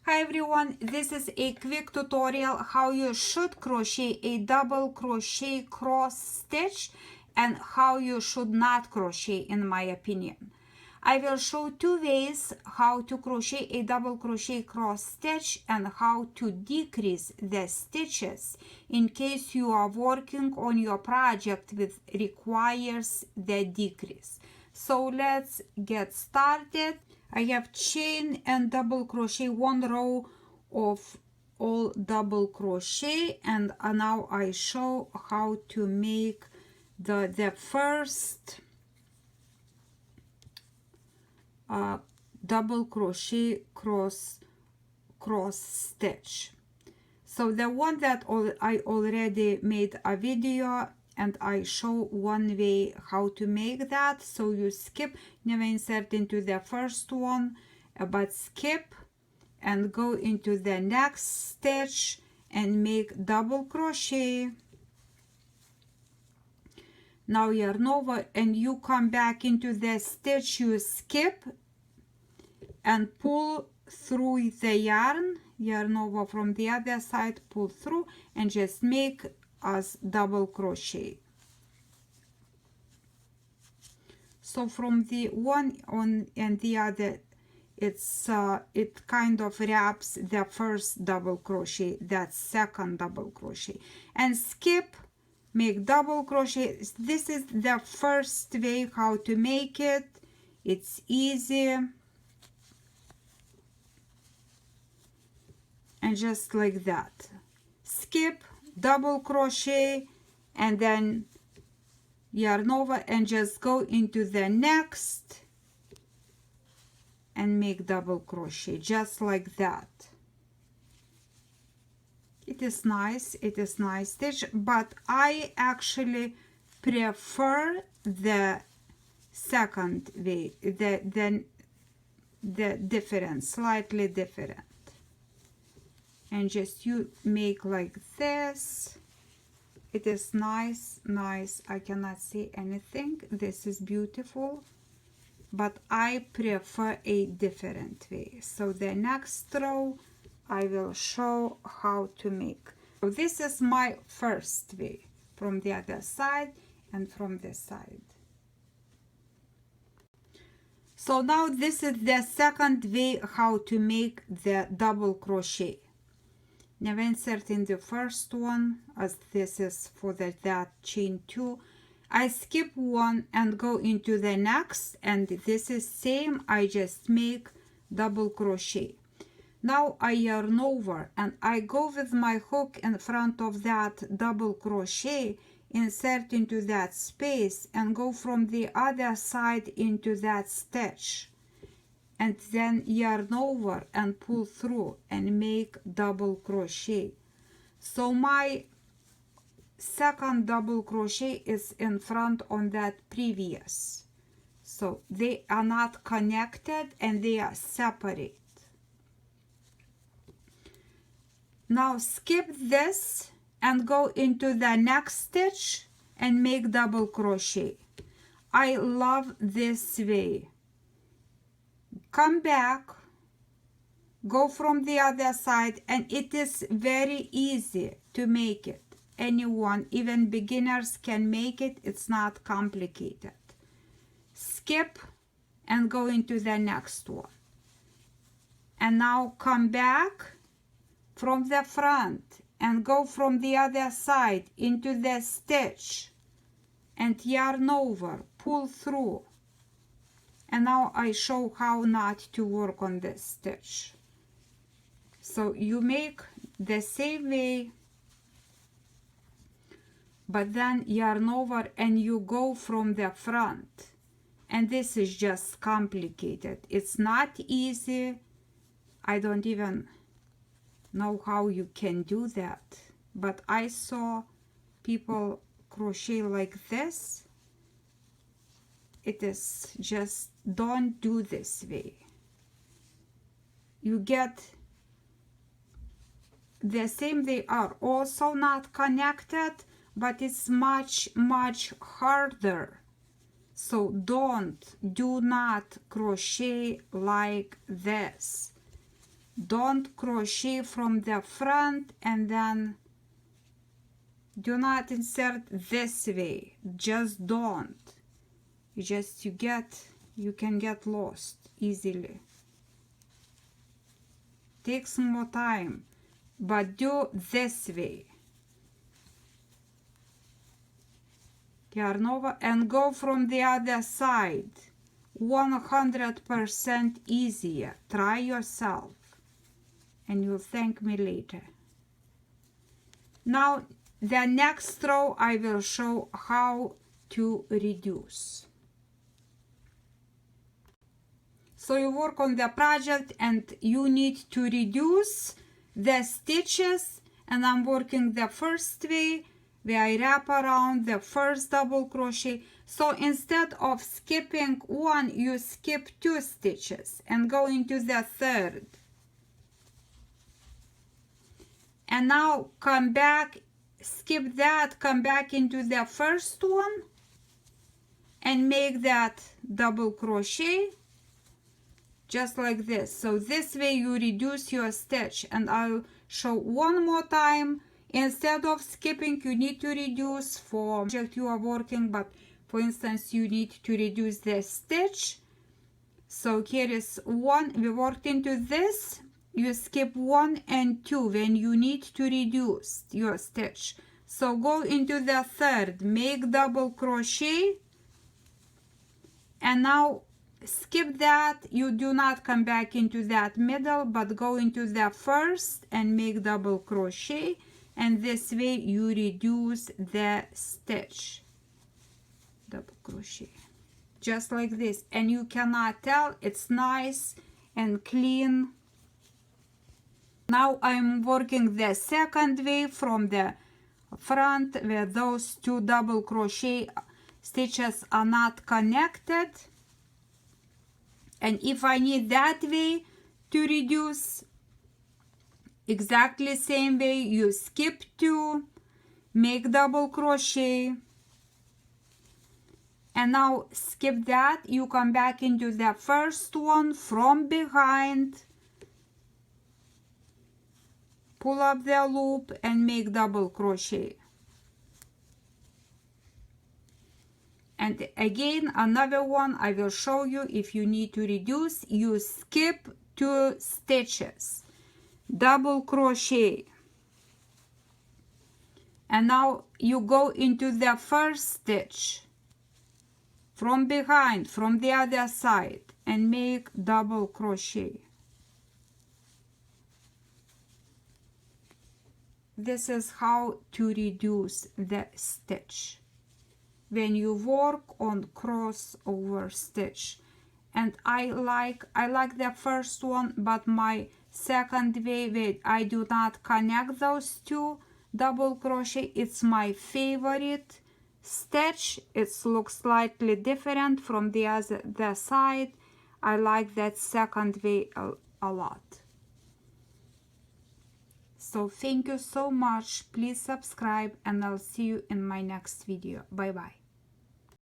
Hi everyone, this is a quick tutorial how you should crochet a double crochet cross stitch and how you should not crochet in my opinion. I will show two ways how to crochet a double crochet cross stitch and how to decrease the stitches in case you are working on your project which requires the decrease. So let's get started. I have chain and double crochet one row of all double crochet, and now I show how to make the first double crochet cross stitch. So the one that I already made a video and I show one way how to make that. So you skip, never insert into the first one, but skip and go into the next stitch and make double crochet. Now yarn over and you come back into the stitch you skip and pull through the yarn over from the other side, pull through and just make as double crochet. So from the one on and the other, it kind of wraps the first double crochet, that second double crochet, and skip, make double crochet. This is the first way how to make it. It's easy. And just like that, skip, double crochet, and then yarn over and just go into the next and make double crochet just like that. It is nice stitch, but I actually prefer the second way, the different, slightly different. And just you make like this. It is nice. I cannot see anything. This is beautiful, but I prefer a different way. So the next row I will show how to make. So this is my first way, from the other side and from this side. So now this is the second way how to make the double crochet. Now insert in the first one, as this is for that chain 2. I skip one and go into the next, and this is same. I just make double crochet. Now I yarn over and I go with my hook in front of that double crochet, insert into that space and go from the other side into that stitch. And then yarn over and pull through and make double crochet. So my second double crochet is in front on that previous. So they are not connected and they are separate. Now skip this and go into the next stitch and make double crochet. I love this way. Come back, go from the other side, and it is very easy to make it. Anyone, even beginners, can make it. It's not complicated. Skip and go into the next one. And now come back from the front and go from the other side into the stitch and yarn over, pull through. And now I show how not to work on this stitch. So you make the same way, but then yarn over and you go from the front. And this is just complicated. It's not easy. I don't even know how you can do that. But I saw people crochet like this. It is just, don't do this way. You get the same, they are also not connected, but it's much harder. So do not crochet like this. don't crochet from the front, and then do not insert this way, just don't. You can get lost easily. Takes more time, but do this way. Yarn over and go from the other side. 100% easier. Try yourself and you'll thank me later. Now the next row I will show how to reduce. So you work on the project and you need to reduce the stitches, and I'm working the first way where I wrap around the first double crochet. So instead of skipping one, you skip 2 stitches and go into the third. And now come back, skip that, come back into the first one and make that double crochet just like this. So this way you reduce your stitch, and I'll show one more time. Instead of skipping, you need to reduce for project you are working, but for instance you need to reduce the stitch. So here is 1, we worked into this, you skip 1 and 2 when you need to reduce your stitch. So go into the third, make double crochet, and now skip that. You do not come back into that middle, but go into the first and make double crochet, and this way you reduce the stitch. Double crochet just like this, and you cannot tell, it's nice and clean. Now I'm working the second way from the front where those 2 double crochet stitches are not connected. And if I need that way to reduce, exactly same way, you skip 2, make double crochet, and now skip that, you come back into the first one from behind, pull up the loop and make double crochet. And again, another one I will show you. If you need to reduce, you skip 2 stitches, double crochet, and now you go into the first stitch from behind, from the other side, and make double crochet. This is how to reduce the stitch when you work on crossover stitch. And I like the first one, but my second way where I do not connect those 2 double crochet, it's my favorite stitch. It looks slightly different from the other side. I like that second way a lot. So thank you so much. Please subscribe, and I'll see you in my next video. Bye bye.